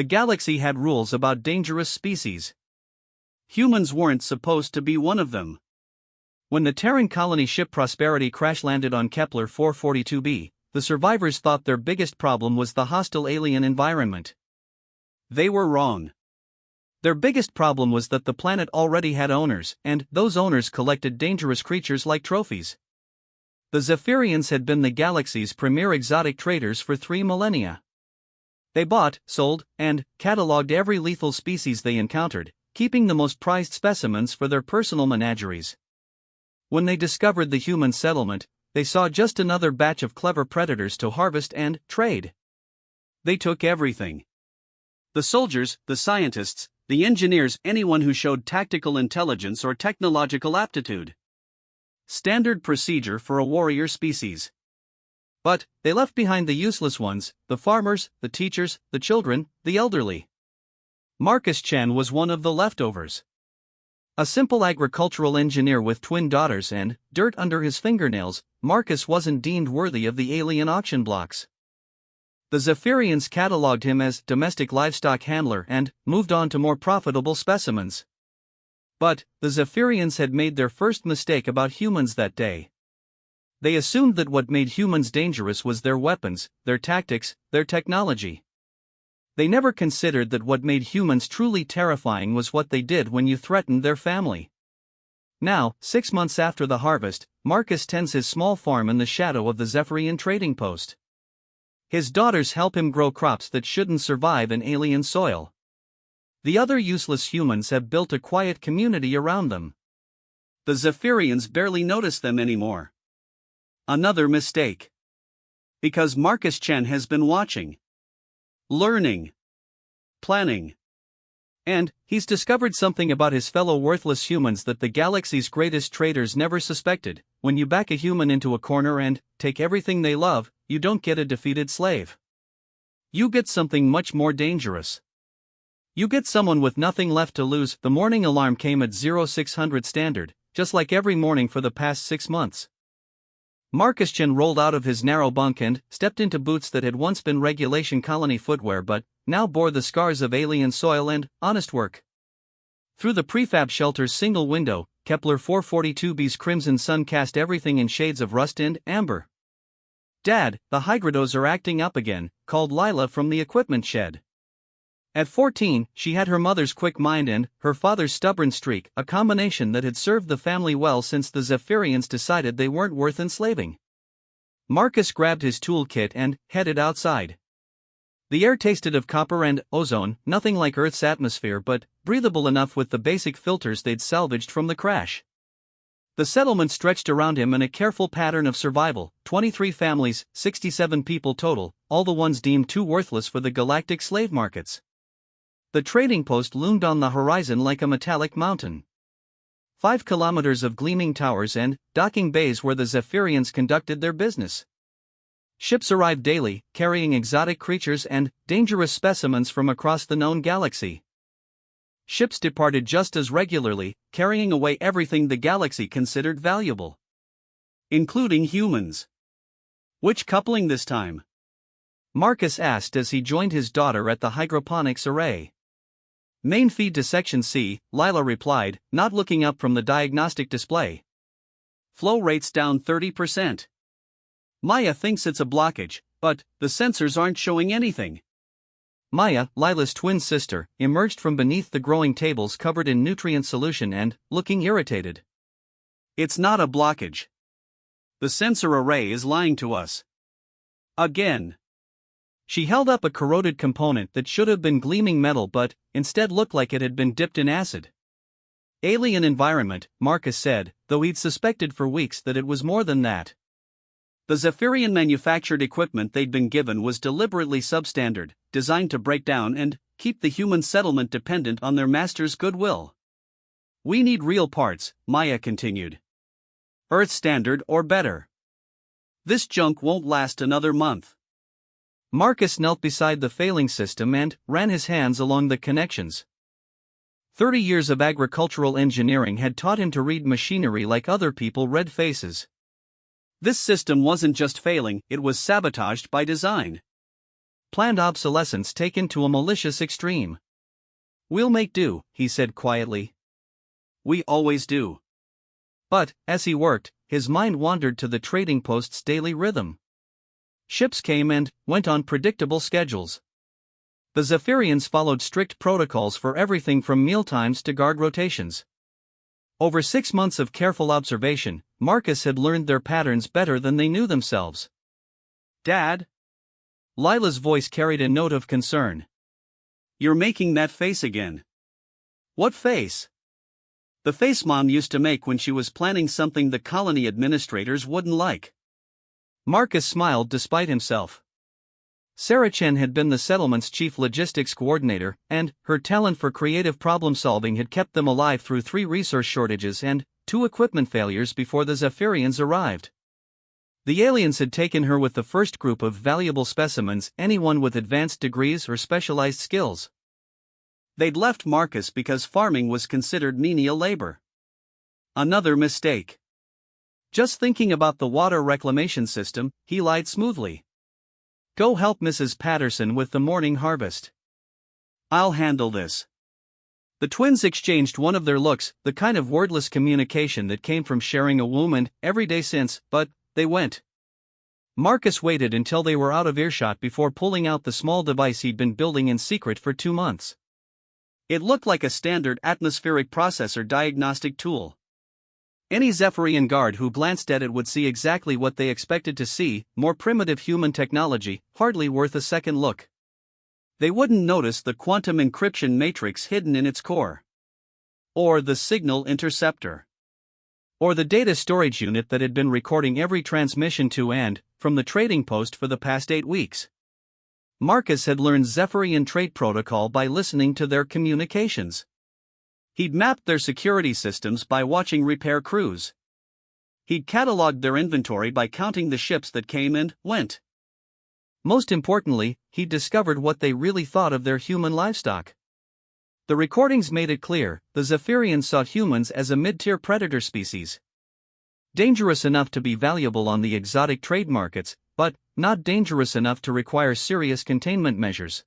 The galaxy had rules about dangerous species. Humans weren't supposed to be one of them. When the Terran colony ship Prosperity crash-landed on Kepler 442b, the survivors thought their biggest problem was the hostile alien environment. They were wrong. Their biggest problem was that the planet already had owners, and those owners collected dangerous creatures like trophies. The Zephyrians had been the galaxy's premier exotic traders for 3 millennia. They bought, sold, and catalogued every lethal species they encountered, keeping the most prized specimens for their personal menageries. When they discovered the human settlement, they saw just another batch of clever predators to harvest and trade. They took everything. The soldiers, the scientists, the engineers, anyone who showed tactical intelligence or technological aptitude. Standard procedure for a warrior species. But they left behind the useless ones, the farmers, the teachers, the children, the elderly. Marcus Chen was one of the leftovers. A simple agricultural engineer with twin daughters and dirt under his fingernails, Marcus wasn't deemed worthy of the alien auction blocks. The Zephyrians catalogued him as domestic livestock handler and moved on to more profitable specimens. But the Zephyrians had made their first mistake about humans that day. They assumed that what made humans dangerous was their weapons, their tactics, their technology. They never considered that what made humans truly terrifying was what they did when you threatened their family. Now, 6 months after the harvest, Marcus tends his small farm in the shadow of the Zephyrian trading post. His daughters help him grow crops that shouldn't survive in alien soil. The other useless humans have built a quiet community around them. The Zephyrians barely notice them anymore. Another mistake. Because Marcus Chen has been watching, learning, planning. And he's discovered something about his fellow worthless humans that the galaxy's greatest traders never suspected. When you back a human into a corner and take everything they love, you don't get a defeated slave. You get something much more dangerous. You get someone with nothing left to lose. The morning alarm came at 0600 standard, just like every morning for the past 6 months. Marcus Chen rolled out of his narrow bunk and stepped into boots that had once been regulation colony footwear but now bore the scars of alien soil and honest work. Through the prefab shelter's single window, Kepler 442b's crimson sun cast everything in shades of rust and amber. "Dad, the hybridos are acting up again," called Lila from the equipment shed. At 14, she had her mother's quick mind and her father's stubborn streak, a combination that had served the family well since the Zephyrians decided they weren't worth enslaving. Marcus grabbed his toolkit and headed outside. The air tasted of copper and ozone, nothing like Earth's atmosphere but breathable enough with the basic filters they'd salvaged from the crash. The settlement stretched around him in a careful pattern of survival, 23 families, 67 people total, all the ones deemed too worthless for the galactic slave markets. The trading post loomed on the horizon like a metallic mountain. 5 kilometers of gleaming towers and docking bays where the Zephyrians conducted their business. Ships arrived daily, carrying exotic creatures and dangerous specimens from across the known galaxy. Ships departed just as regularly, carrying away everything the galaxy considered valuable, including humans. "Which coupling this time?" Marcus asked as he joined his daughter at the hydroponics array. "Main feed to Section C," Lila replied, not looking up from the diagnostic display. "Flow rate's down 30%. Maya thinks it's a blockage, but the sensors aren't showing anything." Maya, Lila's twin sister, emerged from beneath the growing tables covered in nutrient solution and looking irritated. "It's not a blockage. The sensor array is lying to us. Again." She held up a corroded component that should have been gleaming metal but instead looked like it had been dipped in acid. "Alien environment," Marcus said, though he'd suspected for weeks that it was more than that. The Zephyrian manufactured equipment they'd been given was deliberately substandard, designed to break down and keep the human settlement dependent on their master's goodwill. "We need real parts," Maya continued. "Earth standard or better. This junk won't last another month." Marcus knelt beside the failing system and ran his hands along the connections. 30 years of agricultural engineering had taught him to read machinery like other people read faces. This system wasn't just failing, it was sabotaged by design. planned obsolescence taken to a malicious extreme. "We'll make do," he said quietly. "We always do." But, as he worked, his mind wandered to the trading post's daily rhythm. Ships came and went on predictable schedules. The Zephyrians followed strict protocols for everything from mealtimes to guard rotations. Over 6 months of careful observation, Marcus had learned their patterns better than they knew themselves. "Dad?" Lila's voice carried a note of concern. "You're making that face again." "What face?" "The face Mom used to make when she was planning something the colony administrators wouldn't like." Marcus smiled despite himself. Sarah Chen had been the settlement's chief logistics coordinator, and her talent for creative problem-solving had kept them alive through 3 resource shortages and 2 equipment failures before the Zephyrians arrived. The aliens had taken her with the first group of valuable specimens, anyone with advanced degrees or specialized skills. They'd left Marcus because farming was considered menial labor. Another mistake. Just thinking about the water reclamation system, he lied smoothly. "Go help Mrs. Patterson with the morning harvest." "I'll handle this." The twins exchanged one of their looks, the kind of wordless communication that came from sharing a womb and every day since, but they went. Marcus waited until they were out of earshot before pulling out the small device he'd been building in secret for 2 months. It looked like a standard atmospheric processor diagnostic tool. Any Zephyrian guard who glanced at it would see exactly what they expected to see: more primitive human technology, hardly worth a second look. They wouldn't notice the quantum encryption matrix hidden in its core. Or the signal interceptor. Or the data storage unit that had been recording every transmission to and from the trading post for the past 8 weeks. Marcus had learned Zephyrian trade protocol by listening to their communications. He'd mapped their security systems by watching repair crews. He'd cataloged their inventory by counting the ships that came and went. Most importantly, he'd discovered what they really thought of their human livestock. The recordings made it clear, the Zephyrians saw humans as a mid-tier predator species. Dangerous enough to be valuable on the exotic trade markets, but not dangerous enough to require serious containment measures.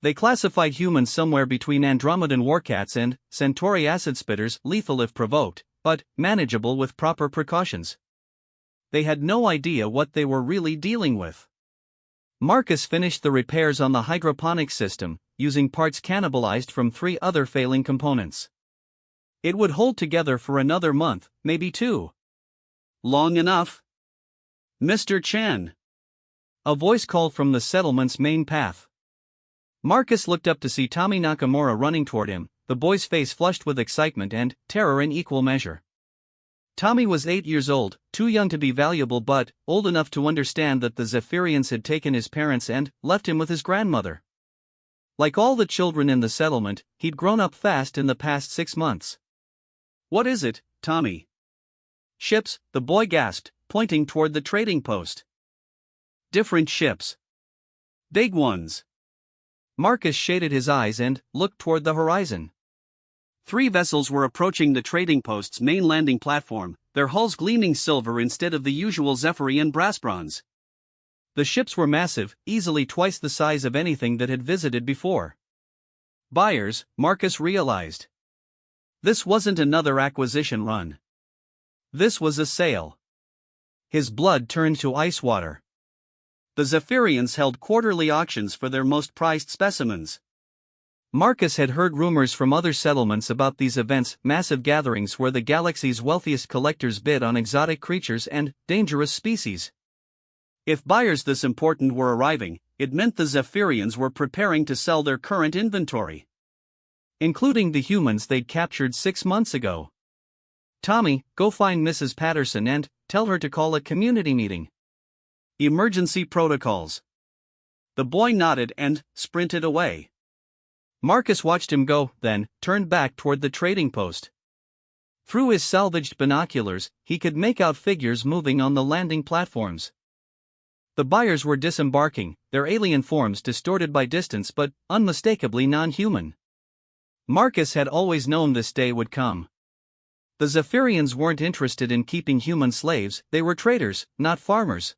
They classified humans somewhere between Andromedan warcats and Centauri acid spitters, lethal if provoked, but manageable with proper precautions. They had no idea what they were really dealing with. Marcus finished the repairs on the hydroponics system, using parts cannibalized from 3 other failing components. It would hold together for another month, maybe 2. "Long enough?" "Mr. Chen." A voice called from the settlement's main path. Marcus looked up to see Tommy Nakamura running toward him, the boy's face flushed with excitement and terror in equal measure. Tommy was 8 years old, too young to be valuable but old enough to understand that the Zephyrians had taken his parents and left him with his grandmother. Like all the children in the settlement, he'd grown up fast in the past 6 months. "What is it, Tommy?" "Ships," the boy gasped, pointing toward the trading post. "Different ships. Big ones." Marcus shaded his eyes and looked toward the horizon. 3 vessels were approaching the trading post's main landing platform, their hulls gleaming silver instead of the usual Zephyrian brass bronze. The ships were massive, easily twice the size of anything that had visited before. Buyers, Marcus realized. This wasn't another acquisition run. This was a sale. His blood turned to ice water. The Zephyrians held quarterly auctions for their most prized specimens. Marcus had heard rumors from other settlements about these events, massive gatherings where the galaxy's wealthiest collectors bid on exotic creatures and dangerous species. If buyers this important were arriving, it meant the Zephyrians were preparing to sell their current inventory, including the humans they'd captured 6 months ago. "Tommy, go find Mrs. Patterson and tell her to call a community meeting. Emergency protocols." The boy nodded and sprinted away. Marcus watched him go, then turned back toward the trading post. Through his salvaged binoculars, he could make out figures moving on the landing platforms. The buyers were disembarking, their alien forms distorted by distance but unmistakably non-human. Marcus had always known this day would come. The Zephyrians weren't interested in keeping human slaves, they were traders, not farmers.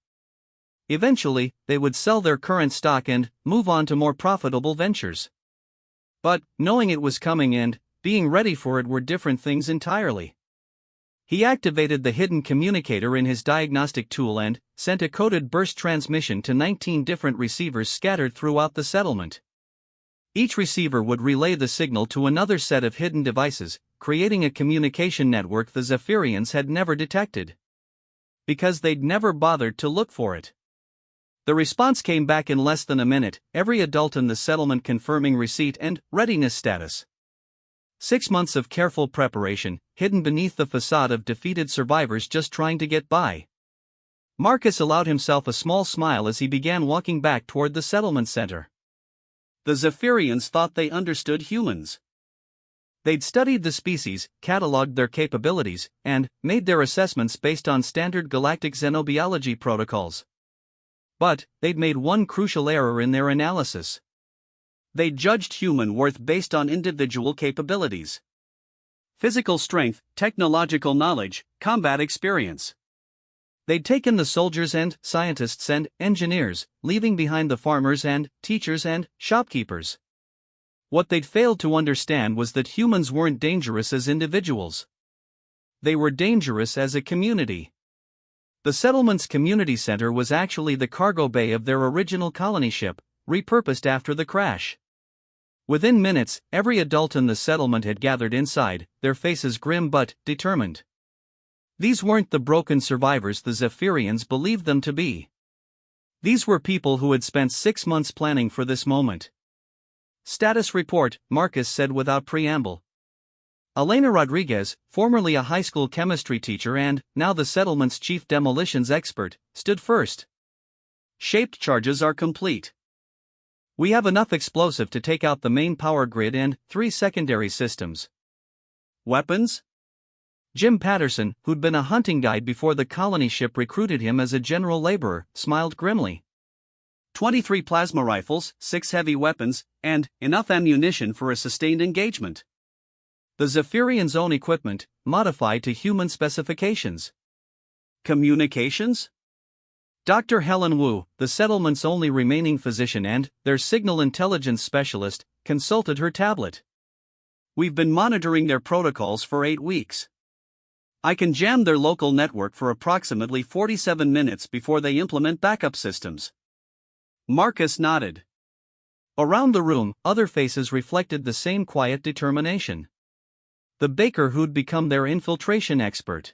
Eventually, they would sell their current stock and move on to more profitable ventures. But, knowing it was coming and being ready for it were different things entirely. He activated the hidden communicator in his diagnostic tool and sent a coded burst transmission to 19 different receivers scattered throughout the settlement. Each receiver would relay the signal to another set of hidden devices, creating a communication network the Zephyrians had never detected. Because they'd never bothered to look for it. The response came back in less than a minute, every adult in the settlement confirming receipt and readiness status. 6 months of careful preparation, hidden beneath the facade of defeated survivors just trying to get by. Marcus allowed himself a small smile as he began walking back toward the settlement center. The Zephyrians thought they understood humans. They'd studied the species, cataloged their capabilities, and made their assessments based on standard galactic xenobiology protocols. But they'd made one crucial error in their analysis. They judged human worth based on individual capabilities. Physical strength, technological knowledge, combat experience. They'd taken the soldiers and scientists and engineers, leaving behind the farmers and teachers and shopkeepers. What they'd failed to understand was that humans weren't dangerous as individuals. They were dangerous as a community. The settlement's community center was actually the cargo bay of their original colony ship, repurposed after the crash. Within minutes, every adult in the settlement had gathered inside, their faces grim but determined. These weren't the broken survivors the Zephyrians believed them to be. These were people who had spent 6 months planning for this moment. Status report, Marcus said without preamble. Elena Rodriguez, formerly a high school chemistry teacher and now the settlement's chief demolitions expert, stood first. Shaped charges are complete. We have enough explosive to take out the main power grid and 3 secondary systems. Weapons? Jim Patterson, who'd been a hunting guide before the colony ship recruited him as a general laborer, smiled grimly. 23 plasma rifles, 6 heavy weapons, and enough ammunition for a sustained engagement. The Zephyrians' own equipment, modified to human specifications. Communications? Dr. Helen Wu, the settlement's only remaining physician and their signal intelligence specialist, consulted her tablet. We've been monitoring their protocols for 8 weeks. I can jam their local network for approximately 47 minutes before they implement backup systems. Marcus nodded. Around the room, other faces reflected the same quiet determination. The baker who'd become their infiltration expert.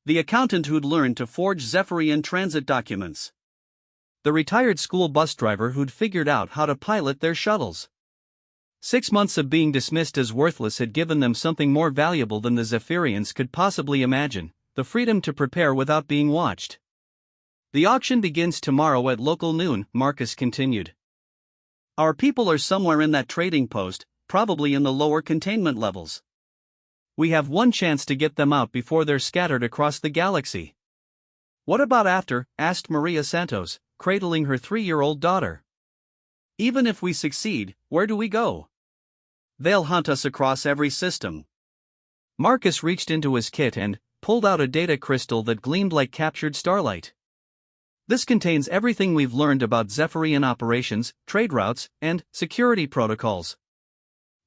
The accountant who'd learned to forge Zephyrian transit documents. The retired school bus driver who'd figured out how to pilot their shuttles. 6 months of being dismissed as worthless had given them something more valuable than the Zephyrians could possibly imagine, the freedom to prepare without being watched. The auction begins tomorrow at local noon, Marcus continued. Our people are somewhere in that trading post, probably in the lower containment levels. We have one chance to get them out before they're scattered across the galaxy. What about after? Asked Maria Santos, cradling her 3-year-old daughter. Even if we succeed, where do we go? They'll hunt us across every system. Marcus reached into his kit and pulled out a data crystal that gleamed like captured starlight. This contains everything we've learned about Zephyrian operations, trade routes, and security protocols.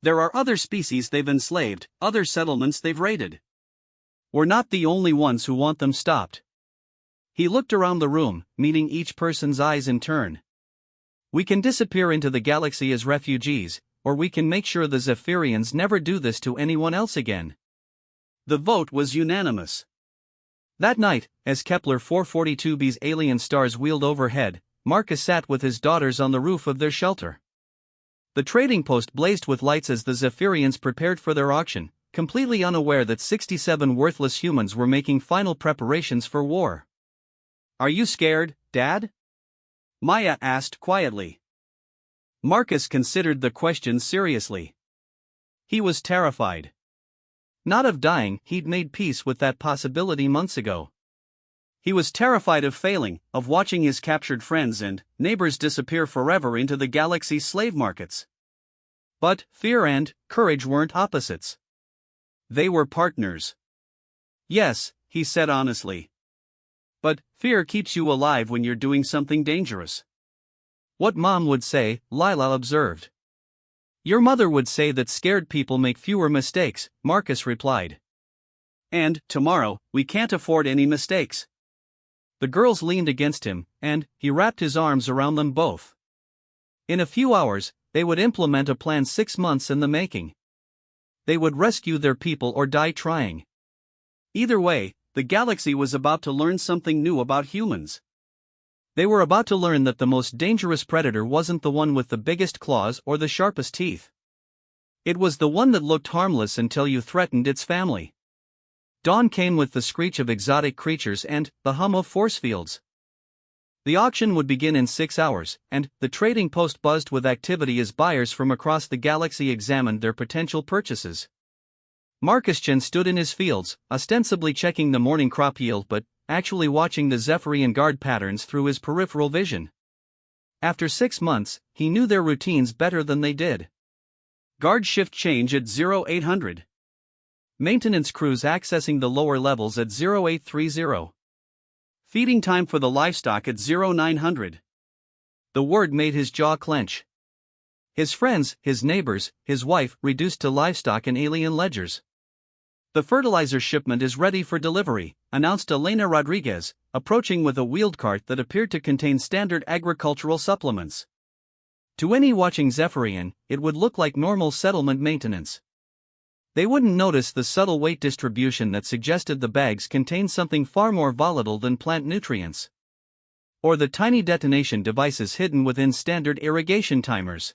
There are other species they've enslaved, other settlements they've raided. We're not the only ones who want them stopped. He looked around the room, meeting each person's eyes in turn. We can disappear into the galaxy as refugees, or we can make sure the Zephyrians never do this to anyone else again. The vote was unanimous. That night, as Kepler 442b's alien stars wheeled overhead, Marcus sat with his daughters on the roof of their shelter. The trading post blazed with lights as the Zephyrians prepared for their auction, completely unaware that 67 worthless humans were making final preparations for war. Are you scared, Dad? Maya asked quietly. Marcus considered the question seriously. He was terrified. Not of dying, he'd made peace with that possibility months ago. He was terrified of failing, of watching his captured friends and neighbors disappear forever into the galaxy's slave markets. But fear and courage weren't opposites. They were partners. Yes, he said honestly. But fear keeps you alive when you're doing something dangerous. What Mom would say, Lila observed. Your mother would say that scared people make fewer mistakes, Marcus replied. And, tomorrow, we can't afford any mistakes. The girls leaned against him, and he wrapped his arms around them both. In a few hours, they would implement a plan 6 months in the making. They would rescue their people or die trying. Either way, the galaxy was about to learn something new about humans. They were about to learn that the most dangerous predator wasn't the one with the biggest claws or the sharpest teeth. It was the one that looked harmless until you threatened its family. Dawn came with the screech of exotic creatures and the hum of force fields. The auction would begin in 6 hours, and the trading post buzzed with activity as buyers from across the galaxy examined their potential purchases. Marcus Chen stood in his fields, ostensibly checking the morning crop yield but actually watching the Zephyrian guard patterns through his peripheral vision. After 6 months, he knew their routines better than they did. Guard shift change at 0800. Maintenance crews accessing the lower levels at 0830. Feeding time for the livestock at 0900. The word made his jaw clench. His friends, his neighbors, his wife reduced to livestock and alien ledgers. The fertilizer shipment is ready for delivery, announced Elena Rodriguez, approaching with a wheeled cart that appeared to contain standard agricultural supplements. To any watching Zephyrian, it would look like normal settlement maintenance. They wouldn't notice the subtle weight distribution that suggested the bags contained something far more volatile than plant nutrients. Or the tiny detonation devices hidden within standard irrigation timers.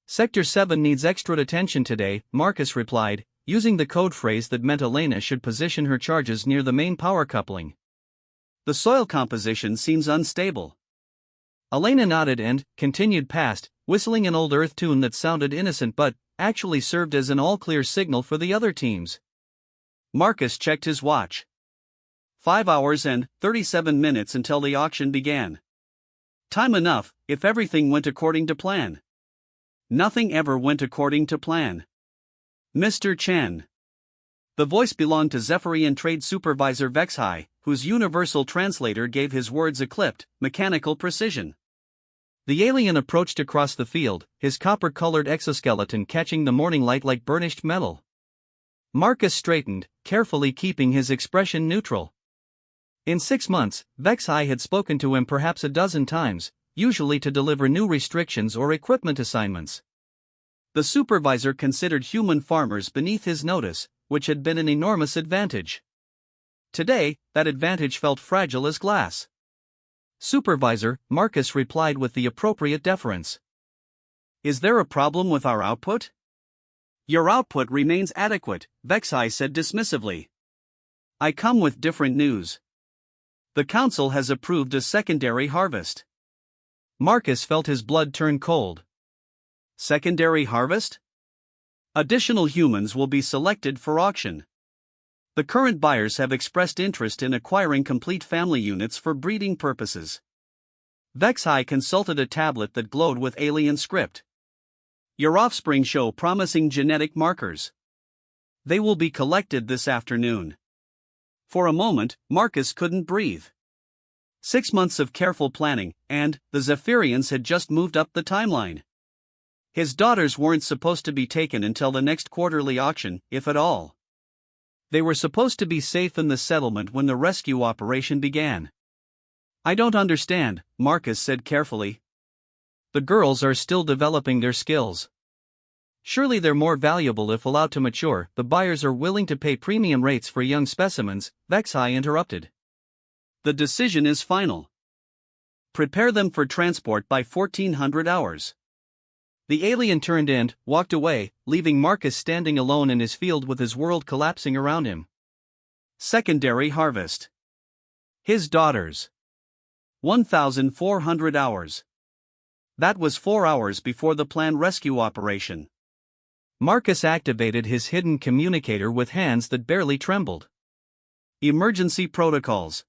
Sector 7 needs extra attention today, Marcus replied, using the code phrase that meant Elena should position her charges near the main power coupling. The soil composition seems unstable. Elena nodded and continued past, whistling an old Earth tune that sounded innocent but actually served as an all-clear signal for the other teams. Marcus checked his watch. 5 hours and 37 minutes until the auction began. Time enough, if everything went according to plan. Nothing ever went according to plan. Mr. Chen. The voice belonged to Zephyrian Trade Supervisor Vexhai, whose universal translator gave his words a clipped, mechanical precision. The alien approached across the field, his copper-colored exoskeleton catching the morning light like burnished metal. Marcus straightened, carefully keeping his expression neutral. In 6 months, Vexhai had spoken to him perhaps a dozen times, usually to deliver new restrictions or equipment assignments. The supervisor considered human farmers beneath his notice, which had been an enormous advantage. Today, that advantage felt fragile as glass. Supervisor, Marcus replied with the appropriate deference. Is there a problem with our output? Your output remains adequate, Vexhai said dismissively. I come with different news. The council has approved a secondary harvest. Marcus felt his blood turn cold. Secondary harvest? Additional humans will be selected for auction. The current buyers have expressed interest in acquiring complete family units for breeding purposes. Vexhai consulted a tablet that glowed with alien script. Your offspring show promising genetic markers. They will be collected this afternoon. For a moment, Marcus couldn't breathe. 6 months of careful planning, and the Zephyrians had just moved up the timeline. His daughters weren't supposed to be taken until the next quarterly auction, if at all. They were supposed to be safe in the settlement when the rescue operation began. I don't understand, Marcus said carefully. The girls are still developing their skills. Surely they're more valuable if allowed to mature. The buyers are willing to pay premium rates for young specimens, Vexhai interrupted. The decision is final. Prepare them for transport by 1400 hours. The alien turned and walked away, leaving Marcus standing alone in his field with his world collapsing around him. Secondary harvest. His daughters. 1,400 hours. That was 4 hours before the planned rescue operation. Marcus activated his hidden communicator with hands that barely trembled. Emergency protocols.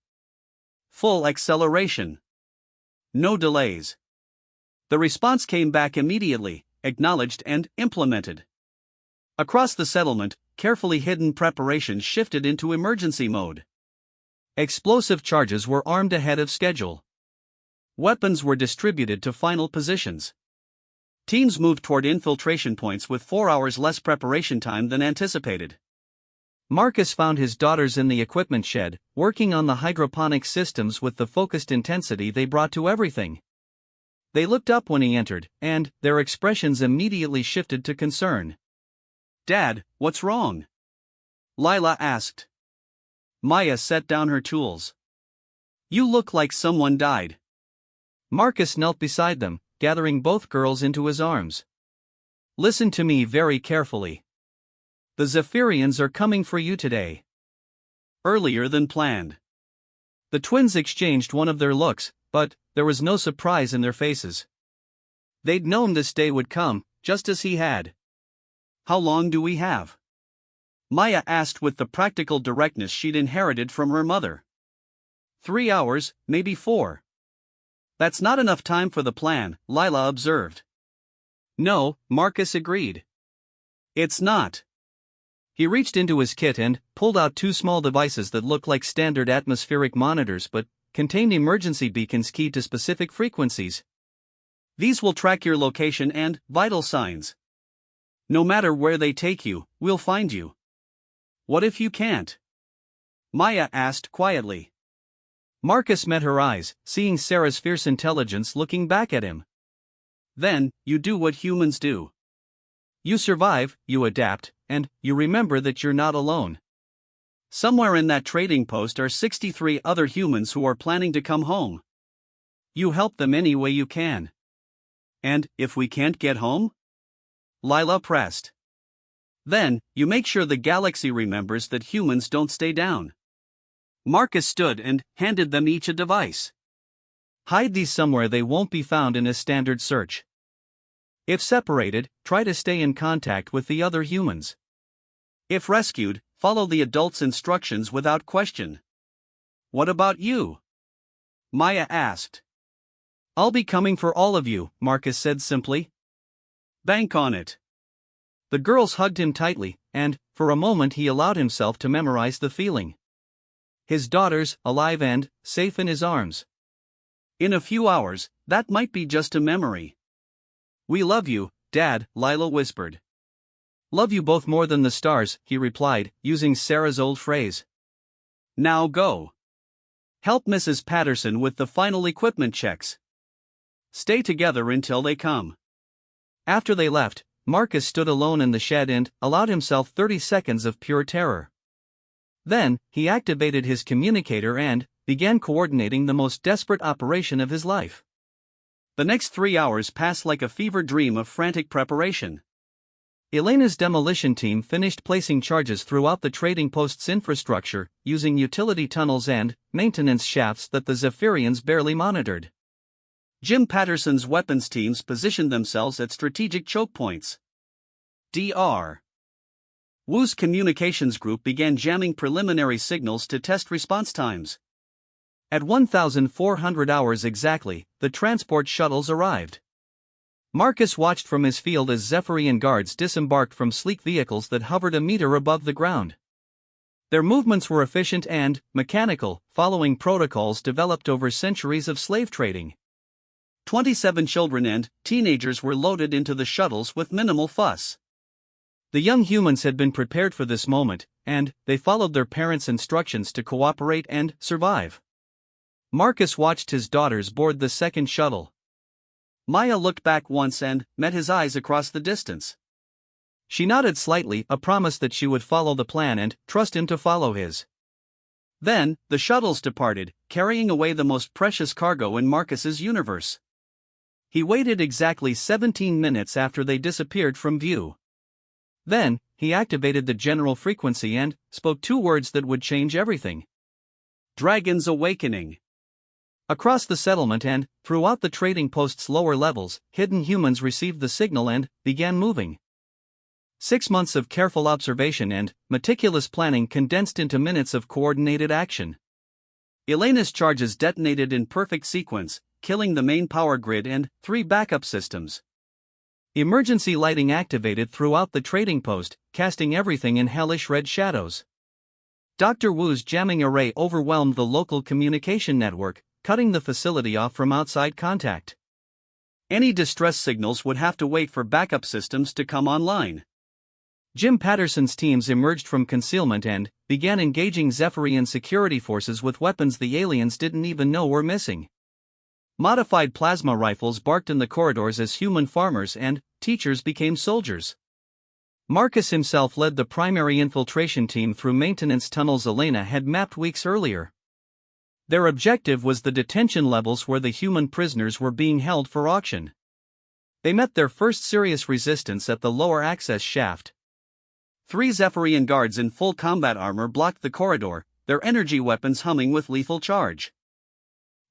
Full acceleration. No delays. The response came back immediately, acknowledged and implemented. Across the settlement, carefully hidden preparations shifted into emergency mode. Explosive charges were armed ahead of schedule. Weapons were distributed to final positions. Teams moved toward infiltration points with 4 hours less preparation time than anticipated. Marcus found his daughters in the equipment shed, working on the hydroponic systems with the focused intensity they brought to everything. They looked up when he entered, and their expressions immediately shifted to concern. "Dad, what's wrong?" Lila asked. Maya set down her tools. "You look like someone died." Marcus knelt beside them, gathering both girls into his arms. "Listen to me very carefully. The Zephyrians are coming for you today." Earlier than planned. The twins exchanged one of their looks, but there was no surprise in their faces. They'd known this day would come, just as he had. "How long do we have?" Maya asked with the practical directness she'd inherited from her mother. 3 hours, maybe 4. "That's not enough time for the plan," Lila observed. "No," Marcus agreed. "It's not." He reached into his kit and pulled out 2 small devices that looked like standard atmospheric monitors but contained emergency beacons keyed to specific frequencies. "These will track your location and vital signs. No matter where they take you, we'll find you." "What if you can't?" Maya asked quietly. Marcus met her eyes, seeing Sarah's fierce intelligence looking back at him. "Then, you do what humans do. You survive, you adapt, and you remember that you're not alone. Somewhere in that trading post are 63 other humans who are planning to come home. You help them any way you can." "And if we can't get home?" Lila pressed. "Then, you make sure the galaxy remembers that humans don't stay down." Marcus stood and handed them each a device. "Hide these somewhere they won't be found in a standard search. If separated, try to stay in contact with the other humans. If rescued, follow the adults' instructions without question." "What about you?" Maya asked. "I'll be coming for all of you," Marcus said simply. "Bank on it." The girls hugged him tightly, and, for a moment, he allowed himself to memorize the feeling. His daughters, alive and safe in his arms. In a few hours, that might be just a memory. "We love you, Dad," Lila whispered. "Love you both more than the stars," he replied, using Sarah's old phrase. "Now go. Help Mrs. Patterson with the final equipment checks. Stay together until they come." After they left, Marcus stood alone in the shed and allowed himself 30 seconds of pure terror. Then, he activated his communicator and began coordinating the most desperate operation of his life. The next 3 hours passed like a fever dream of frantic preparation. Elena's demolition team finished placing charges throughout the trading post's infrastructure, using utility tunnels and maintenance shafts that the Zephyrians barely monitored. Jim Patterson's weapons teams positioned themselves at strategic choke points. Dr. Wu's communications group began jamming preliminary signals to test response times. At 1,400 hours exactly, the transport shuttles arrived. Marcus watched from his field as Zephyrian guards disembarked from sleek vehicles that hovered a meter above the ground. Their movements were efficient and mechanical, following protocols developed over centuries of slave trading. 27 children and teenagers were loaded into the shuttles with minimal fuss. The young humans had been prepared for this moment, and they followed their parents' instructions to cooperate and survive. Marcus watched his daughters board the second shuttle. Maya looked back once and met his eyes across the distance. She nodded slightly, a promise that she would follow the plan and trust him to follow his. Then, the shuttles departed, carrying away the most precious cargo in Marcus's universe. He waited exactly 17 minutes after they disappeared from view. Then, he activated the general frequency and spoke 2 words that would change everything. "Dragon's Awakening." Across the settlement and throughout the trading post's lower levels, hidden humans received the signal and began moving. 6 months of careful observation and meticulous planning condensed into minutes of coordinated action. Elena's charges detonated in perfect sequence, killing the main power grid and 3 backup systems. Emergency lighting activated throughout the trading post, casting everything in hellish red shadows. Dr. Wu's jamming array overwhelmed the local communication network, cutting the facility off from outside contact. Any distress signals would have to wait for backup systems to come online. Jim Patterson's teams emerged from concealment and began engaging Zephyrian security forces with weapons the aliens didn't even know were missing. Modified plasma rifles barked in the corridors as human farmers and teachers became soldiers. Marcus himself led the primary infiltration team through maintenance tunnels Elena had mapped weeks earlier. Their objective was the detention levels where the human prisoners were being held for auction. They met their first serious resistance at the lower access shaft. 3 Zephyrian guards in full combat armor blocked the corridor, their energy weapons humming with lethal charge.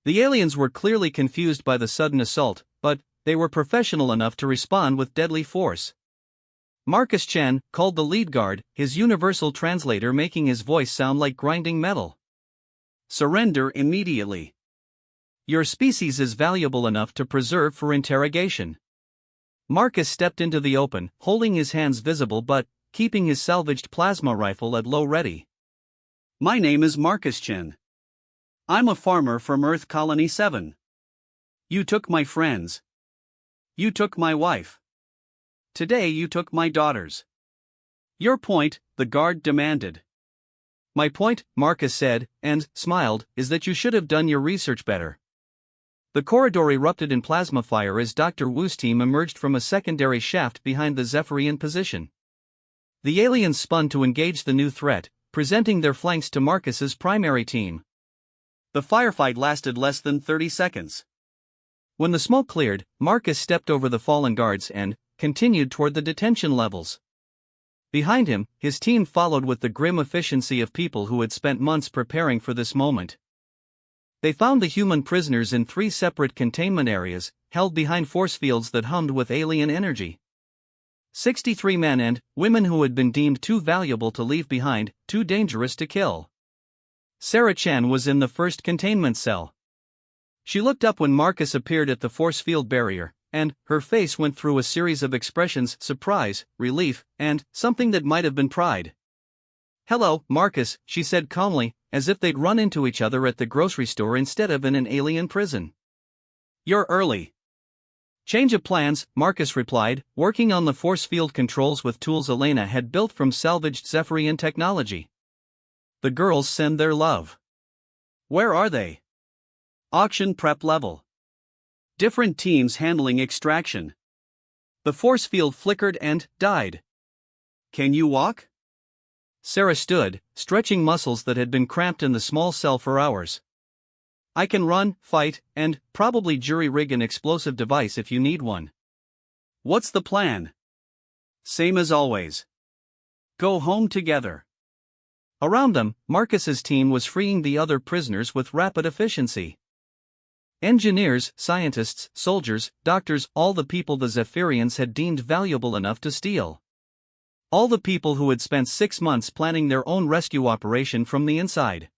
The aliens were clearly confused by the sudden assault, but they were professional enough to respond with deadly force. Marcus Chen called the lead guard, his universal translator making his voice sound like grinding metal. Surrender immediately. Your species is valuable enough to preserve for interrogation. Marcus stepped into the open, holding his hands visible but keeping his salvaged plasma rifle at low ready. My name is Marcus Chen. I'm a farmer from Earth Colony 7. You took my friends. You took my wife. Today you took my daughters. Your point, the guard demanded. My point, Marcus said, and smiled, is that you should have done your research better. The corridor erupted in plasma fire as Dr. Wu's team emerged from a secondary shaft behind the Zephyrian position. The aliens spun to engage the new threat, presenting their flanks to Marcus's primary team. The firefight lasted less than 30 seconds. When the smoke cleared, Marcus stepped over the fallen guards and continued toward the detention levels. Behind him, his team followed with the grim efficiency of people who had spent months preparing for this moment. They found the human prisoners in 3 separate containment areas, held behind force fields that hummed with alien energy. 63 men and women who had been deemed too valuable to leave behind, too dangerous to kill. Sarah Chan was in the first containment cell. She looked up when Marcus appeared at the force field barrier, and her face went through a series of expressions: surprise, relief, and something that might have been pride. Hello, Marcus, she said calmly, as if they'd run into each other at the grocery store instead of in an alien prison. You're early. Change of plans, Marcus replied, working on the force field controls with tools Elena had built from salvaged Zephyrian technology. The girls send their love. Where are they? Auction prep level. Different teams handling extraction. The force field flickered and died. Can you walk? Sarah stood, stretching muscles that had been cramped in the small cell for hours. I can run, fight, and probably jury-rig an explosive device if you need one. What's the plan? Same as always. Go home together. Around them, Marcus's team was freeing the other prisoners with rapid efficiency. Engineers, scientists, soldiers, doctors, all the people the Zephyrians had deemed valuable enough to steal. All the people who had spent 6 months planning their own rescue operation from the inside.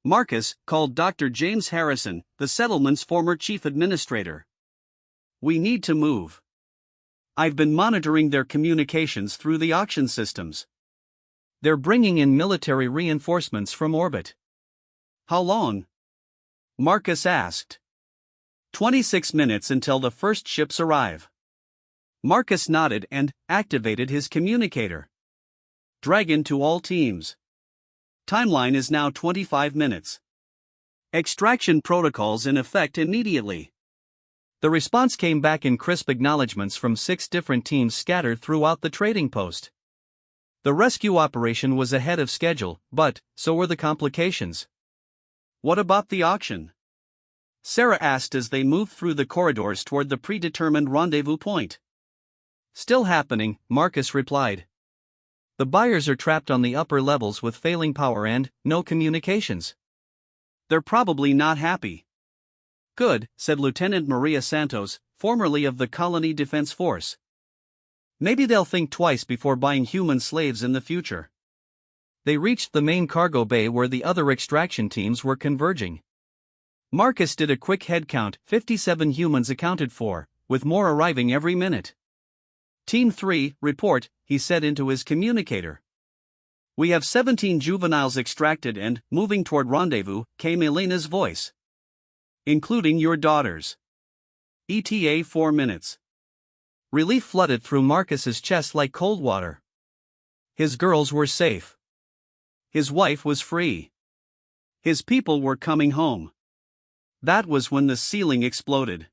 Marcus called Dr. James Harrison, the settlement's former chief administrator. We need to move. I've been monitoring their communications through the auction systems. They're bringing in military reinforcements from orbit. How long? Marcus asked. 26 minutes until the first ships arrive. Marcus nodded and activated his communicator. Dragon to all teams. Timeline is now 25 minutes. Extraction protocols in effect immediately. The response came back in crisp acknowledgements from 6 different teams scattered throughout the trading post. The rescue operation was ahead of schedule, but so were the complications. What about the auction? Sarah asked as they moved through the corridors toward the predetermined rendezvous point. Still happening, Marcus replied. The buyers are trapped on the upper levels with failing power and no communications. They're probably not happy. Good, said Lieutenant Maria Santos, formerly of the Colony Defense Force. Maybe they'll think twice before buying human slaves in the future. They reached the main cargo bay where the other extraction teams were converging. Marcus did a quick head count: 57 humans accounted for, with more arriving every minute. Team 3, report, he said into his communicator. We have 17 juveniles extracted and, moving toward rendezvous, came Elena's voice. Including your daughters. ETA 4 minutes. Relief flooded through Marcus's chest like cold water. His girls were safe. His wife was free. His people were coming home. That was when the ceiling exploded.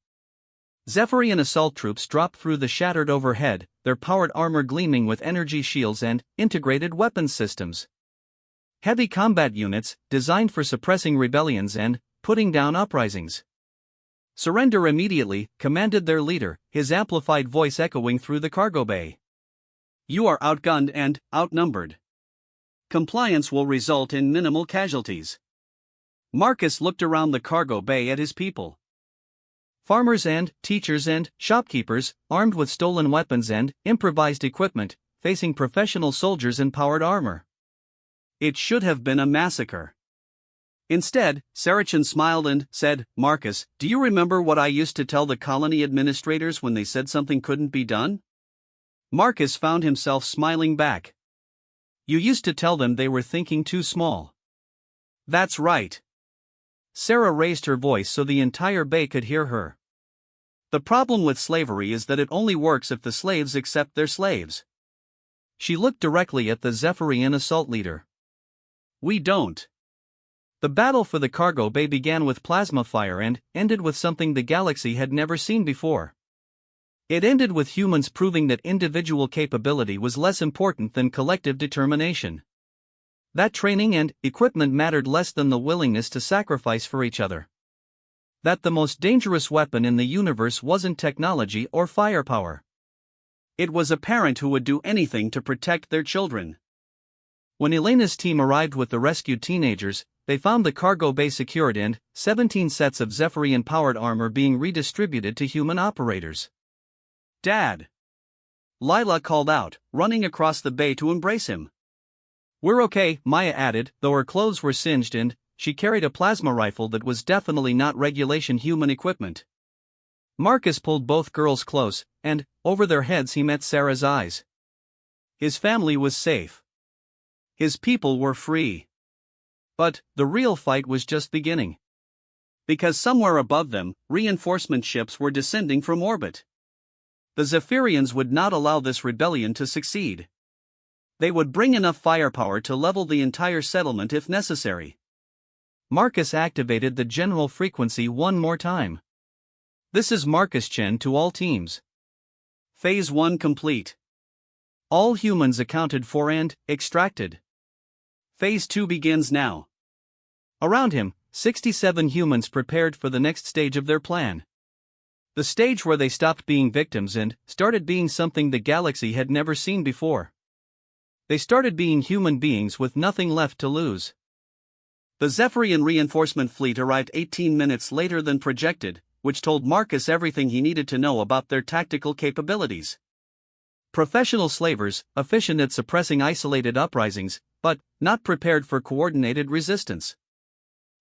Zephyrian assault troops dropped through the shattered overhead, their powered armor gleaming with energy shields and integrated weapons systems. Heavy combat units, designed for suppressing rebellions and putting down uprisings. Surrender immediately, commanded their leader, his amplified voice echoing through the cargo bay. You are outgunned and outnumbered. Compliance will result in minimal casualties. Marcus looked around the cargo bay at his people. Farmers and teachers and shopkeepers, armed with stolen weapons and improvised equipment, facing professional soldiers in powered armor. It should have been a massacre. Instead, Saracen smiled and said, Marcus, do you remember what I used to tell the colony administrators when they said something couldn't be done? Marcus found himself smiling back. You used to tell them they were thinking too small. That's right. Sarah raised her voice so the entire bay could hear her. The problem with slavery is that it only works if the slaves accept their slaves. She looked directly at the Zephyrian assault leader. We don't. The battle for the cargo bay began with plasma fire and ended with something the galaxy had never seen before. It ended with humans proving that individual capability was less important than collective determination. That training and equipment mattered less than the willingness to sacrifice for each other. That the most dangerous weapon in the universe wasn't technology or firepower. It was a parent who would do anything to protect their children. When Elena's team arrived with the rescued teenagers, they found the cargo bay secured and 17 sets of Zephyrian-powered armor being redistributed to human operators. Dad! Lila called out, running across the bay to embrace him. We're okay, Maya added, though her clothes were singed and she carried a plasma rifle that was definitely not regulation human equipment. Marcus pulled both girls close, and, over their heads he met Sarah's eyes. His family was safe. His people were free. But the real fight was just beginning. Because somewhere above them, reinforcement ships were descending from orbit. The Zephyrians would not allow this rebellion to succeed. They would bring enough firepower to level the entire settlement if necessary. Marcus activated the general frequency one more time. This is Marcus Chen to all teams. Phase 1 complete. All humans accounted for and extracted. Phase 2 begins now. Around him, 67 humans prepared for the next stage of their plan. The stage where they stopped being victims and started being something the galaxy had never seen before. They started being human beings with nothing left to lose. The Zephyrian reinforcement fleet arrived 18 minutes later than projected, which told Marcus everything he needed to know about their tactical capabilities. Professional slavers, efficient at suppressing isolated uprisings, but not prepared for coordinated resistance.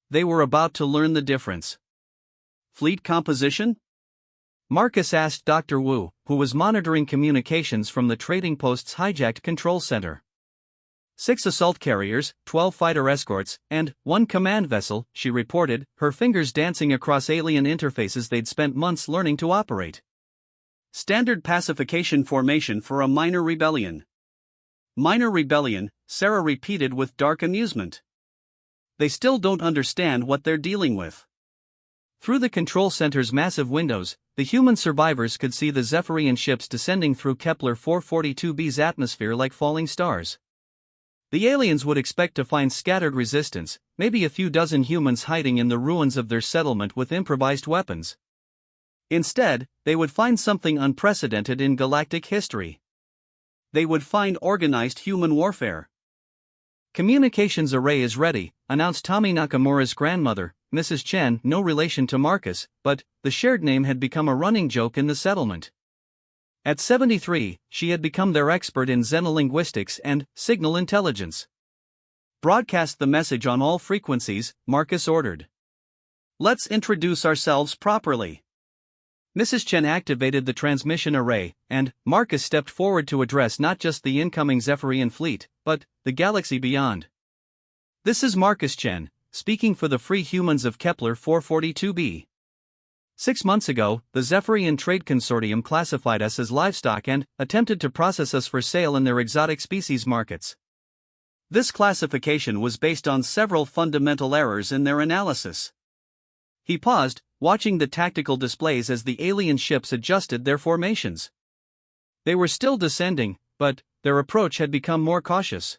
They were about to learn the difference. Fleet composition? Marcus asked Dr. Wu, who was monitoring communications from the trading post's hijacked control center. 6 assault carriers, 12 fighter escorts, and 1 command vessel, she reported, her fingers dancing across alien interfaces they'd spent months learning to operate. Standard pacification formation for a minor rebellion. Minor rebellion, Sarah repeated with dark amusement. They still don't understand what they're dealing with. Through the control center's massive windows, the human survivors could see the Zephyrian ships descending through Kepler 442b's atmosphere like falling stars. The aliens would expect to find scattered resistance, maybe a few dozen humans hiding in the ruins of their settlement with improvised weapons. Instead, they would find something unprecedented in galactic history. They would find organized human warfare. Communications array is ready, announced Tommy Nakamura's grandmother, Mrs. Chen, no relation to Marcus, but the shared name had become a running joke in the settlement. At 73, she had become their expert in xenolinguistics and signal intelligence. Broadcast the message on all frequencies, Marcus ordered. Let's introduce ourselves properly. Mrs. Chen activated the transmission array, and Marcus stepped forward to address not just the incoming Zephyrian fleet, but the galaxy beyond. This is Marcus Chen, speaking for the free humans of Kepler 442b. 6 months ago, the Zephyrian Trade Consortium classified us as livestock and attempted to process us for sale in their exotic species markets. This classification was based on several fundamental errors in their analysis. He paused, watching the tactical displays as the alien ships adjusted their formations. They were still descending, but their approach had become more cautious.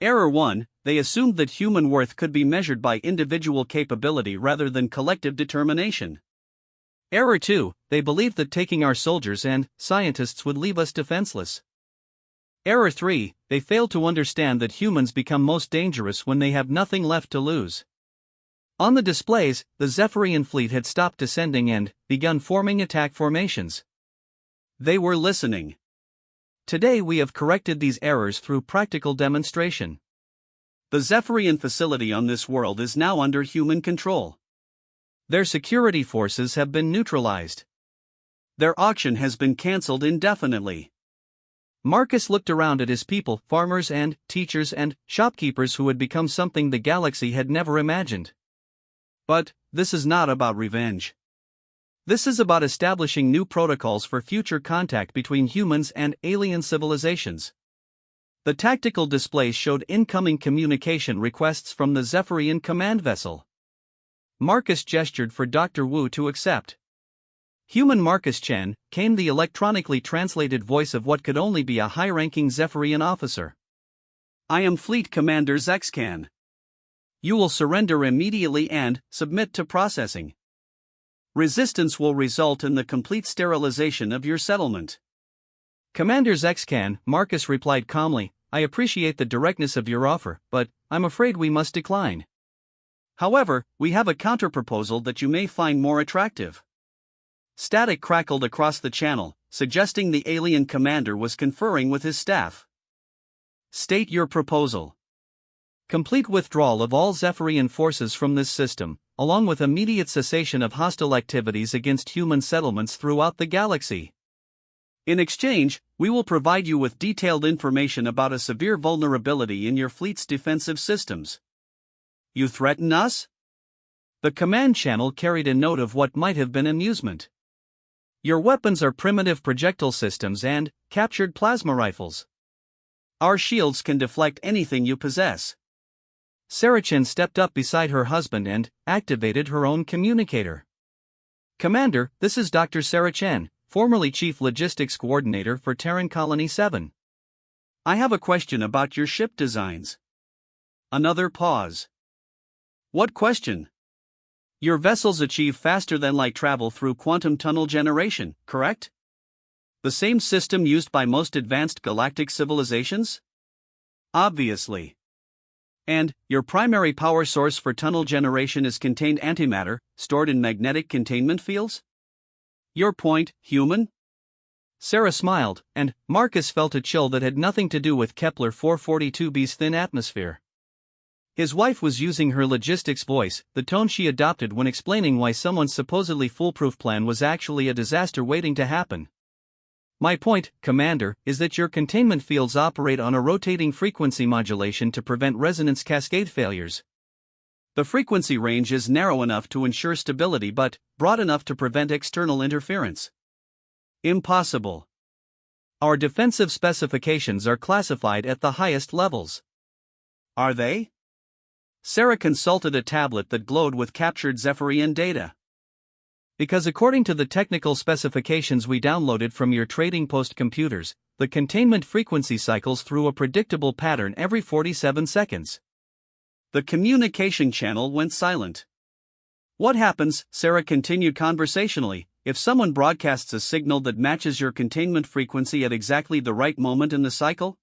Error 1: they assumed that human worth could be measured by individual capability rather than collective determination. Error 2: they believed that taking our soldiers and scientists would leave us defenseless. Error 3: they failed to understand that humans become most dangerous when they have nothing left to lose. On the displays, the Zephyrian fleet had stopped descending and begun forming attack formations. They were listening. Today we have corrected these errors through practical demonstration. The Zephyrian facility on this world is now under human control. Their security forces have been neutralized. Their auction has been cancelled indefinitely. Marcus looked around at his people, farmers and teachers and shopkeepers who had become something the galaxy had never imagined. But this is not about revenge. This is about establishing new protocols for future contact between humans and alien civilizations. The tactical displays showed incoming communication requests from the Zephyrian command vessel. Marcus gestured for Dr. Wu to accept. Human Marcus Chen came the electronically translated voice of what could only be a high-ranking Zephyrian officer. I am Fleet Commander Zexcan. You will surrender immediately and submit to processing. Resistance will result in the complete sterilization of your settlement. Commander Zexcan, Marcus replied calmly, I appreciate the directness of your offer, but I'm afraid we must decline. However, we have a counterproposal that you may find more attractive. Static crackled across the channel, suggesting the alien commander was conferring with his staff. State your proposal. Complete withdrawal of all Zephyrian forces from this system, along with immediate cessation of hostile activities against human settlements throughout the galaxy. In exchange, we will provide you with detailed information about a severe vulnerability in your fleet's defensive systems. You threaten us? The command channel carried a note of what might have been amusement. Your weapons are primitive projectile systems and captured plasma rifles. Our shields can deflect anything you possess. Sarah Chen stepped up beside her husband and activated her own communicator. Commander, this is Dr. Sarah Chen, formerly Chief Logistics Coordinator for Terran Colony 7. I have a question about your ship designs. Another pause. What question? Your vessels achieve faster-than-light travel through quantum tunnel generation, correct? The same system used by most advanced galactic civilizations? Obviously. And your primary power source for tunnel generation is contained antimatter, stored in magnetic containment fields? Your point, human? Sarah smiled, and Marcus felt a chill that had nothing to do with Kepler 442b's thin atmosphere. His wife was using her logistics voice, the tone she adopted when explaining why someone's supposedly foolproof plan was actually a disaster waiting to happen. My point, Commander, is that your containment fields operate on a rotating frequency modulation to prevent resonance cascade failures. The frequency range is narrow enough to ensure stability but broad enough to prevent external interference. Impossible. Our defensive specifications are classified at the highest levels. Are they? Sarah consulted a tablet that glowed with captured Zephyrian data. Because according to the technical specifications we downloaded from your trading post computers, the containment frequency cycles through a predictable pattern every 47 seconds. The communication channel went silent. What happens, Sarah continued conversationally, if someone broadcasts a signal that matches your containment frequency at exactly the right moment in the cycle?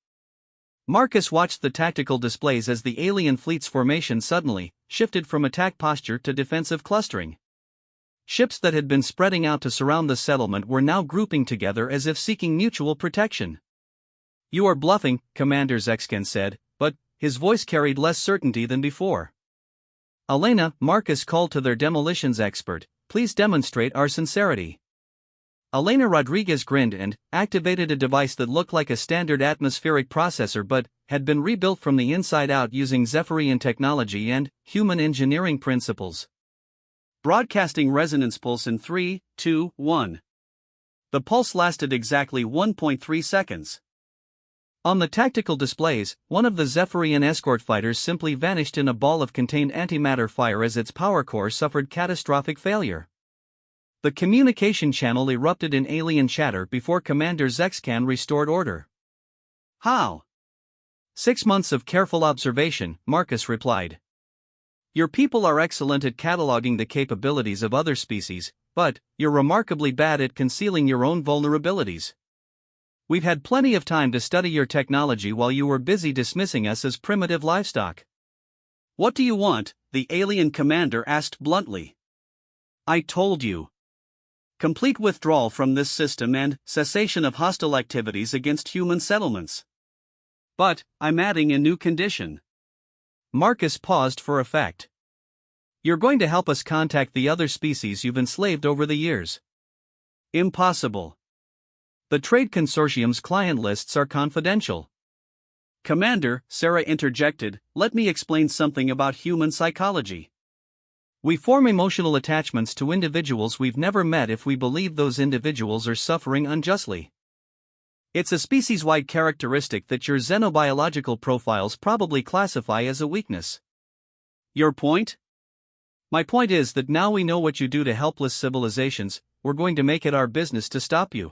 Marcus watched the tactical displays as the alien fleet's formation suddenly shifted from attack posture to defensive clustering. Ships that had been spreading out to surround the settlement were now grouping together as if seeking mutual protection. You are bluffing, Commander Zexcan said, but his voice carried less certainty than before. Elena, Marcus called to their demolitions expert, please demonstrate our sincerity. Elena Rodriguez grinned and activated a device that looked like a standard atmospheric processor but had been rebuilt from the inside out using Zephyrian technology and human engineering principles. Broadcasting resonance pulse in 3, 2, 1. The pulse lasted exactly 1.3 seconds. On the tactical displays, one of the Zephyrian escort fighters simply vanished in a ball of contained antimatter fire as its power core suffered catastrophic failure. The communication channel erupted in alien chatter before Commander Zexcan restored order. How? 6 months of careful observation, Marcus replied. Your people are excellent at cataloging the capabilities of other species, but you're remarkably bad at concealing your own vulnerabilities. We've had plenty of time to study your technology while you were busy dismissing us as primitive livestock. What do you want? The alien commander asked bluntly. I told you. Complete withdrawal from this system and cessation of hostile activities against human settlements. But I'm adding a new condition. Marcus paused for effect. You're going to help us contact the other species you've enslaved over the years. Impossible. The trade consortium's client lists are confidential. Commander, Sarah interjected, let me explain something about human psychology. We form emotional attachments to individuals we've never met if we believe those individuals are suffering unjustly. It's a species-wide characteristic that your xenobiological profiles probably classify as a weakness. Your point? My point is that now we know what you do to helpless civilizations, we're going to make it our business to stop you.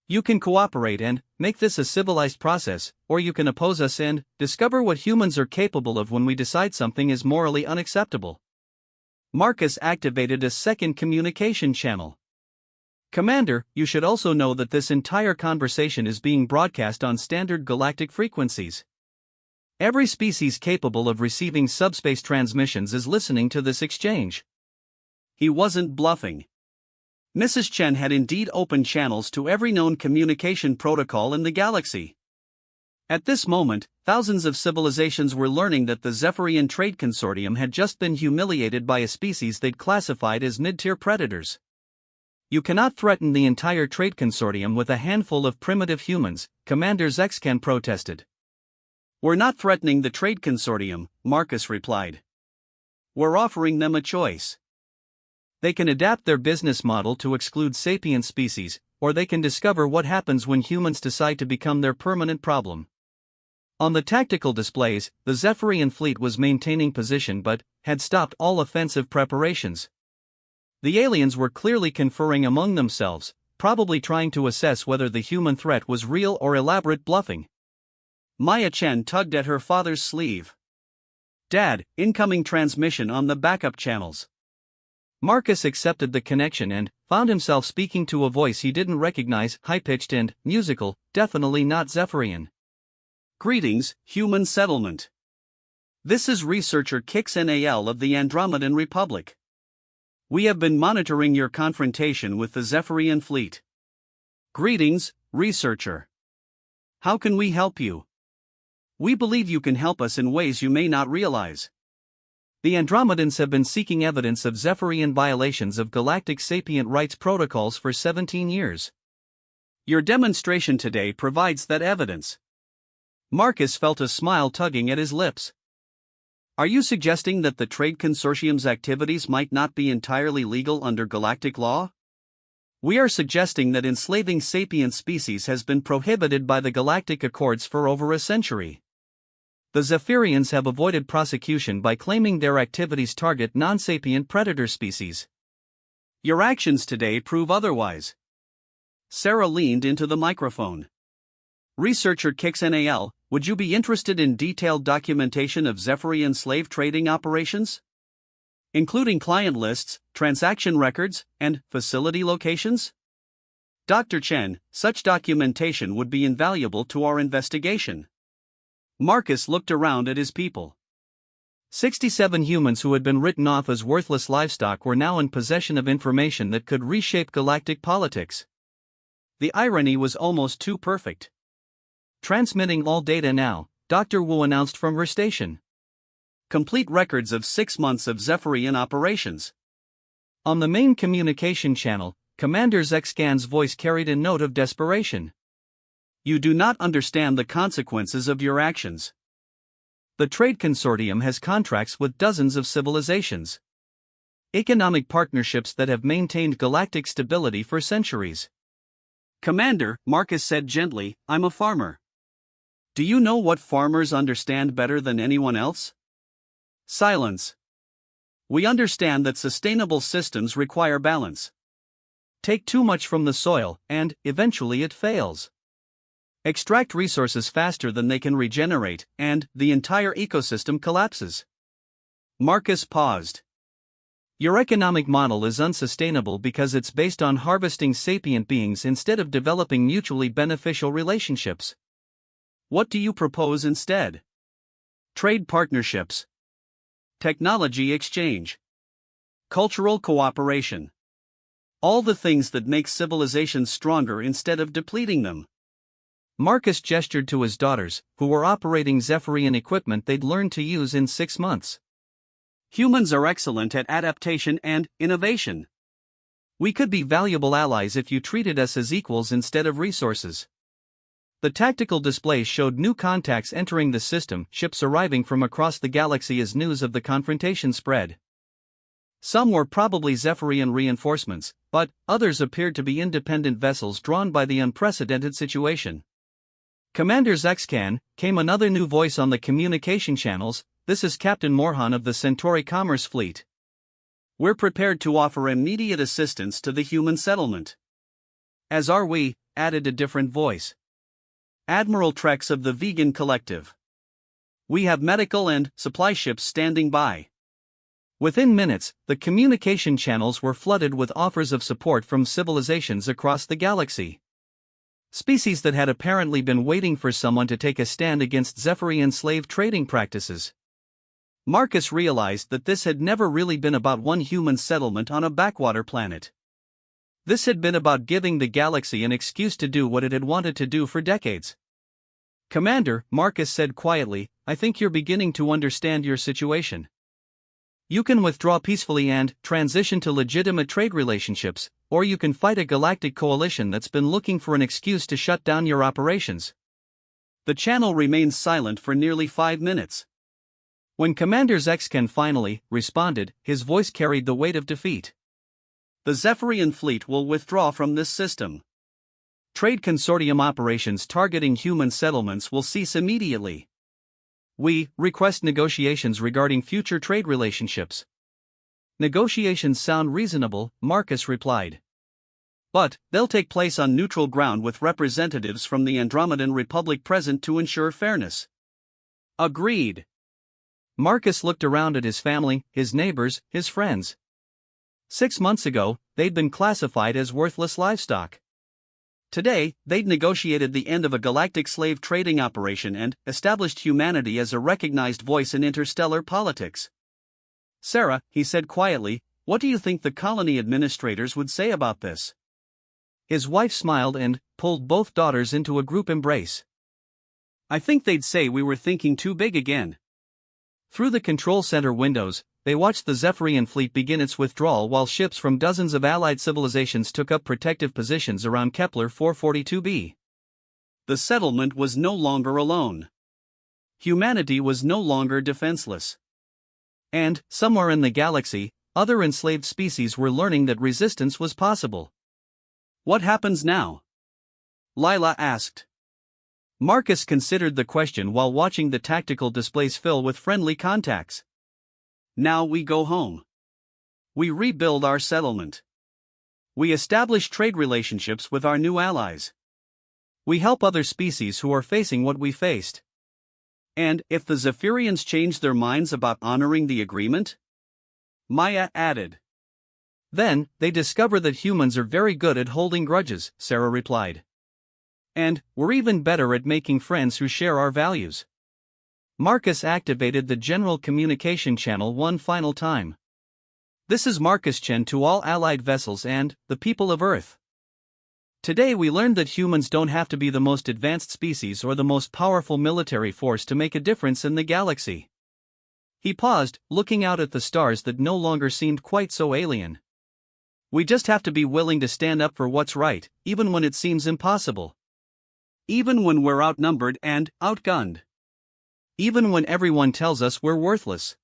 You can cooperate and make this a civilized process, or you can oppose us and discover what humans are capable of when we decide something is morally unacceptable. Marcus activated a second communication channel. Commander, you should also know that this entire conversation is being broadcast on standard galactic frequencies. Every species capable of receiving subspace transmissions is listening to this exchange. He wasn't bluffing. Mrs. Chen had indeed opened channels to every known communication protocol in the galaxy. At this moment, thousands of civilizations were learning that the Zephyrian Trade Consortium had just been humiliated by a species they'd classified as mid-tier predators. You cannot threaten the entire trade consortium with a handful of primitive humans, Commander Zexcan protested. We're not threatening the trade consortium, Marcus replied. We're offering them a choice. They can adapt their business model to exclude sapient species, or they can discover what happens when humans decide to become their permanent problem. On the tactical displays, the Zephyrian fleet was maintaining position but had stopped all offensive preparations. The aliens were clearly conferring among themselves, probably trying to assess whether the human threat was real or elaborate bluffing. Maya Chen tugged at her father's sleeve. Dad, incoming transmission on the backup channels. Marcus accepted the connection and found himself speaking to a voice he didn't recognize, high-pitched and musical, definitely not Zephyrian. Greetings, human settlement. This is researcher Kix Nal of the Andromedan Republic. We have been monitoring your confrontation with the Zephyrian fleet. Greetings, researcher. How can we help you? We believe you can help us in ways you may not realize. The Andromedans have been seeking evidence of Zephyrian violations of galactic sapient rights protocols for 17 years. Your demonstration today provides that evidence. Marcus felt a smile tugging at his lips. Are you suggesting that the Trade Consortium's activities might not be entirely legal under galactic law? We are suggesting that enslaving sapient species has been prohibited by the Galactic Accords for over a century. The Zephyrians have avoided prosecution by claiming their activities target non-sapient predator species. Your actions today prove otherwise. Sarah leaned into the microphone. Researcher Kix Nal, would you be interested in detailed documentation of Zephyrian slave trading operations? Including client lists, transaction records, and facility locations? Dr. Chen, such documentation would be invaluable to our investigation. Marcus looked around at his people. 67 humans who had been written off as worthless livestock were now in possession of information that could reshape galactic politics. The irony was almost too perfect. Transmitting all data now, Dr. Wu announced from her station. Complete records of 6 months of Zephyrian operations. On the main communication channel, Commander Zexcan's voice carried a note of desperation. You do not understand the consequences of your actions. The Trade Consortium has contracts with dozens of civilizations. Economic partnerships that have maintained galactic stability for centuries. Commander, Marcus said gently, I'm a farmer. Do you know what farmers understand better than anyone else? Silence. We understand that sustainable systems require balance. Take too much from the soil, and, eventually it fails. Extract resources faster than they can regenerate, and the entire ecosystem collapses. Marcus paused. Your economic model is unsustainable because it's based on harvesting sapient beings instead of developing mutually beneficial relationships. What do you propose instead? Trade partnerships. Technology exchange. Cultural cooperation. All the things that make civilizations stronger instead of depleting them. Marcus gestured to his daughters, who were operating Zephyrian equipment they'd learned to use in 6 months. Humans are excellent at adaptation and innovation. We could be valuable allies if you treated us as equals instead of resources. The tactical displays showed new contacts entering the system, ships arriving from across the galaxy as news of the confrontation spread. Some were probably Zephyrian reinforcements, but others appeared to be independent vessels drawn by the unprecedented situation. Commander Zexcan, came another new voice on the communication channels. This is Captain Morhan of the Centauri Commerce Fleet. We're prepared to offer immediate assistance to the human settlement. As are we, added a different voice. Admiral Trex of the Vegan Collective. We have medical and supply ships standing by. Within minutes, the communication channels were flooded with offers of support from civilizations across the galaxy. Species that had apparently been waiting for someone to take a stand against Zephyrian slave trading practices. Marcus realized that this had never really been about one human settlement on a backwater planet. This had been about giving the galaxy an excuse to do what it had wanted to do for decades. Commander, Marcus said quietly, I think you're beginning to understand your situation. You can withdraw peacefully and transition to legitimate trade relationships, or you can fight a galactic coalition that's been looking for an excuse to shut down your operations. The channel remained silent for nearly 5 minutes. When Commander Zexcan finally responded, his voice carried the weight of defeat. The Zephyrian fleet will withdraw from this system. Trade Consortium operations targeting human settlements will cease immediately. We request negotiations regarding future trade relationships. Negotiations sound reasonable, Marcus replied. But they'll take place on neutral ground with representatives from the Andromedan Republic present to ensure fairness. Agreed. Marcus looked around at his family, his neighbors, his friends. 6 months ago, they'd been classified as worthless livestock. Today, they'd negotiated the end of a galactic slave trading operation and established humanity as a recognized voice in interstellar politics. Sarah, he said quietly, what do you think the colony administrators would say about this? His wife smiled and pulled both daughters into a group embrace. I think they'd say we were thinking too big again. Through the control center windows, they watched the Zephyrian fleet begin its withdrawal while ships from dozens of allied civilizations took up protective positions around Kepler 442b. The settlement was no longer alone. Humanity was no longer defenseless. And, somewhere in the galaxy, other enslaved species were learning that resistance was possible. What happens now? Lila asked. Marcus considered the question while watching the tactical displays fill with friendly contacts. Now we go home. We rebuild our settlement. We establish trade relationships with our new allies. We help other species who are facing what we faced. And if the Zephyrians change their minds about honoring the agreement? Maya added. Then, they discover that humans are very good at holding grudges, Sarah replied. And, we're even better at making friends who share our values. Marcus activated the general communication channel one final time. This is Marcus Chen to all allied vessels and the people of Earth. Today we learned that humans don't have to be the most advanced species or the most powerful military force to make a difference in the galaxy. He paused, looking out at the stars that no longer seemed quite so alien. We just have to be willing to stand up for what's right, even when it seems impossible. Even when we're outnumbered and outgunned. Even when everyone tells us we're worthless.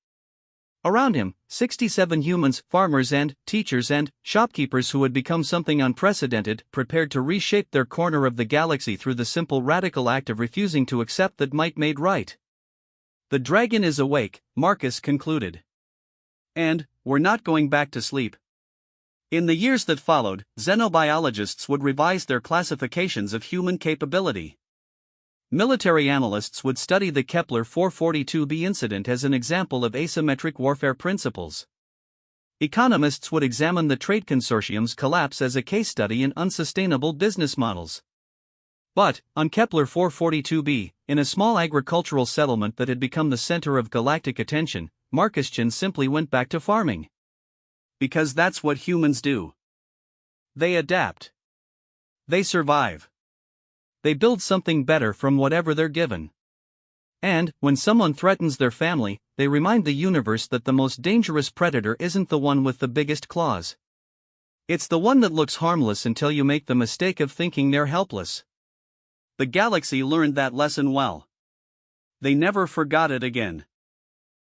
Around him, 67 humans, farmers and teachers and shopkeepers who had become something unprecedented, prepared to reshape their corner of the galaxy through the simple radical act of refusing to accept that might made right. The dragon is awake, Marcus concluded. And we're not going back to sleep. In the years that followed, xenobiologists would revise their classifications of human capability. Military analysts would study the Kepler 442b incident as an example of asymmetric warfare principles. Economists would examine the trade consortium's collapse as a case study in unsustainable business models. But, on Kepler 442b, in a small agricultural settlement that had become the center of galactic attention, Marcustion simply went back to farming. Because that's what humans do. They adapt. They survive. They build something better from whatever they're given. And, when someone threatens their family, they remind the universe that the most dangerous predator isn't the one with the biggest claws. It's the one that looks harmless until you make the mistake of thinking they're helpless. The galaxy learned that lesson well. They never forgot it again.